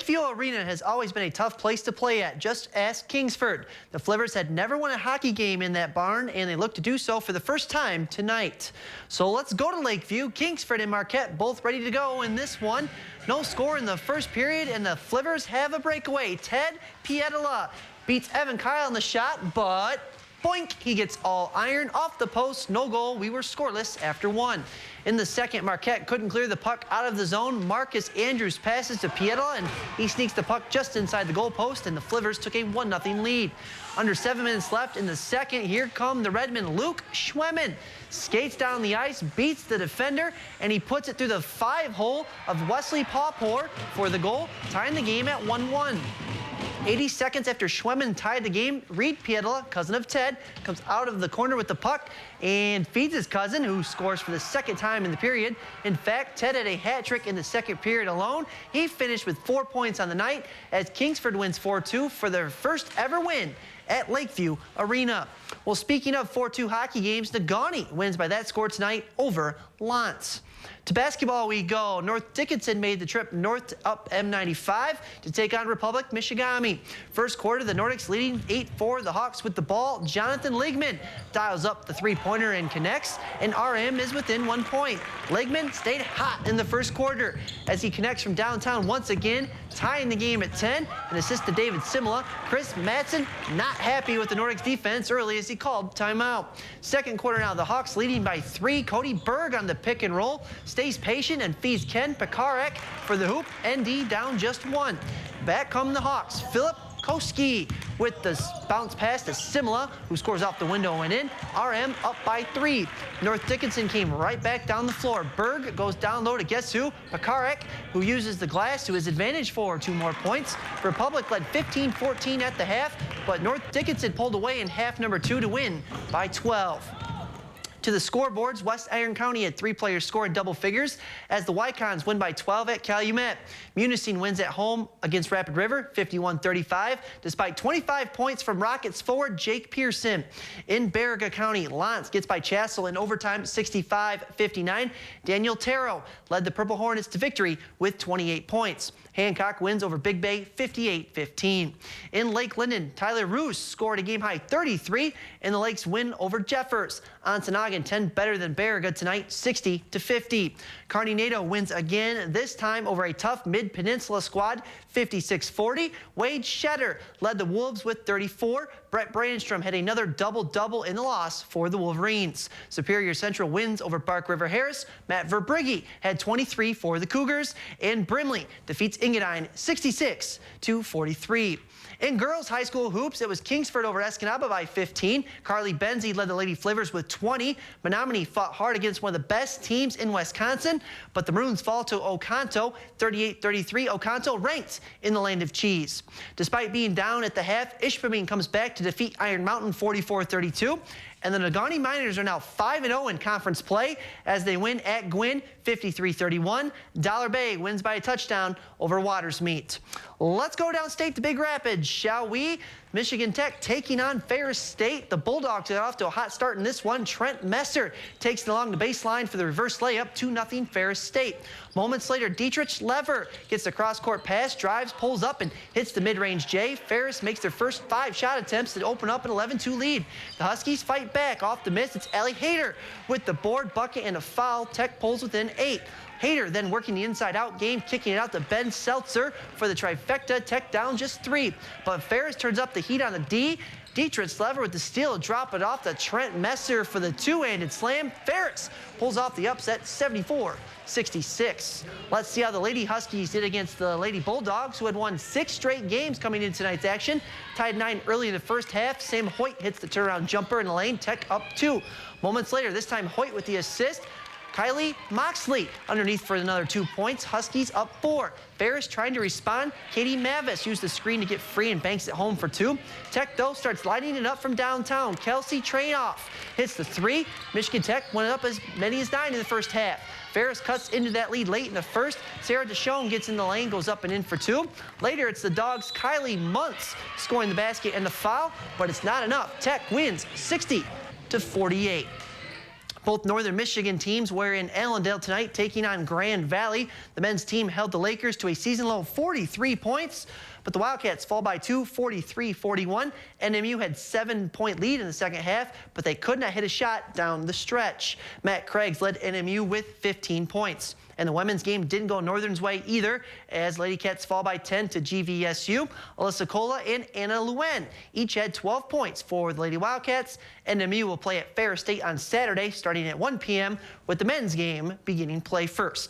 Lakeview Arena has always been a tough place to play at. Just ask Kingsford. The Flivers had never won a hockey game in that barn, and they look to do so for the first time tonight. So let's go to Lakeview. Kingsford and Marquette both ready to go in this one. No score in the first period, and the Flivers have a breakaway. Ted Pietila beats Evan Kyle in the shot, but boink, he gets all iron off the post. No goal. We were scoreless after one. In the second, Marquette couldn't clear the puck out of the zone. Marcus Andrews passes to Pietila, and he sneaks the puck just inside the goal post, and the Flivers took a 1-0 lead. Under 7 minutes left in the second, here come the Redmen. Luke Schwemmen skates down the ice, beats the defender, and he puts it through the 5-hole of Wesley Pawpour for the goal, tying the game at 1-1. 80 seconds after Schwemmen tied the game, Reed Pietila, cousin of Ted, comes out of the corner with the puck and feeds his cousin, who scores for the second time in the period. In fact, Ted had a hat trick in the second period alone. He finished with 4 points on the night as Kingsford wins 4-2 for their first ever win at Lakeview Arena. Well, speaking of 4-2 hockey games, Negaunee wins by that score tonight over L'Anse. To basketball we go. North Dickinson made the trip north up M95 to take on Republic Michigamme. First quarter, the Nordics leading 8-4. The Hawks with the ball. Jonathan Ligman dials up the three-pointer and connects, and RM is within 1 point. Ligman stayed hot in the first quarter as he connects from downtown once again, tying the game at 10. An assist to David Simula. Chris Madsen not happy with the Nordics defense early as he called timeout. Second quarter now, the Hawks leading by 3. Cody Berg on the pick and roll stays patient and feeds Ken Pekarek for the hoop. ND down just 1. Back come the Hawks. Philip Koski with the bounce pass to Simula, who scores off the window and in. RM up by 3. North Dickinson came right back down the floor. Berg goes down low to guess who? Pekarek, who uses the glass to his advantage for 2 more points. Republic led 15-14 at the half, but North Dickinson pulled away in half number 2 to win by 12. To the scoreboards, West Iron County had 3 players score in double figures as the Wycons win by 12 at Calumet. Munising wins at home against Rapid River, 51-35, despite 25 points from Rockets forward Jake Pearson. In Baraga County, L'Anse gets by Chassell in overtime, 65-59. Daniel Taro led the Purple Hornets to victory with 28 points. Hancock wins over Big Bay, 58-15. In Lake Linden, Tyler Roos scored a game-high 33, and the Lakes win over Jeffers. Ontonagon 10 better than Baraga tonight, 60-50. Kearney Nadeau wins again, this time over a tough Mid-Peninsula squad, 56-40. Wade Shetter led the Wolves with 34. Brett Brandstrom had another double-double in the loss for the Wolverines. Superior Central wins over Bark River Harris. Matt Verbrugge had 23 for the Cougars, and Brimley defeats Engadine 66-43. In girls high school hoops, it was Kingsford over Escanaba by 15. Carly Benzie led the Lady Flivers with 20. Menominee fought hard against one of the best teams in Wisconsin, but the Maroons fall to Oconto 38-33. Oconto ranked in the land of cheese. Despite being down at the half, Ishpeming comes back to defeat Iron Mountain 44-32. And the Negaunee Miners are now 5-0 in conference play as they win at Gwinn 53-31. Dollar Bay wins by a touchdown over Watersmeet. Let's go downstate to Big Rapids, shall we? Michigan Tech taking on Ferris State. The Bulldogs are off to a hot start in this one. Trent Messer takes it along the baseline for the reverse layup, 2-0 Ferris State. Moments later, Dietrich Lever gets the cross-court pass, drives, pulls up, and hits the mid-range J. Ferris makes their first 5 shot attempts to open up an 11-2 lead. The Huskies fight back off the miss. It's Allie Hayter with the board, bucket, and a foul. Tech pulls within 8. Hayter then working the inside-out game, kicking it out to Ben Seltzer for the trifecta. Tech down just 3. But Ferris turns up the heat on the D. Dietrich Lever with the steal, drop it off to Trent Messer for the two-handed slam. Ferris pulls off the upset, 74-66. Let's see how the Lady Huskies did against the Lady Bulldogs, who had won 6 straight games coming into tonight's action. Tied 9 early in the first half. Sam Hoyt hits the turnaround jumper in the lane. Tech up 2. Moments later, this time Hoyt with the assist. Kylie Moxley underneath for another 2 points. Huskies up 4. Ferris trying to respond. Katie Mavis used the screen to get free and banks it home for 2. Tech, though, starts lighting it up from downtown. Kelsey Trainoff hits the 3. Michigan Tech went up as many as 9 in the first half. Ferris cuts into that lead late in the first. Sarah Deshawn gets in the lane, goes up and in for 2. Later, it's the Dogs' Kylie Muntz scoring the basket and the foul, but it's not enough. Tech wins 60-48. Both Northern Michigan teams were in Allendale tonight taking on Grand Valley. The men's team held the Lakers to a season-low 43 points, but the Wildcats fall by 2, 43-41. NMU had 7-point lead in the second half, but they could not hit a shot down the stretch. Matt Craigs led NMU with 15 points. And the women's game didn't go Northern's way either, as Lady Cats fall by 10 to GVSU. Alyssa Cola and Anna Luen each had 12 points for the Lady Wildcats. NMU will play at Ferris State on Saturday, starting at 1 p.m., with the men's game beginning play first.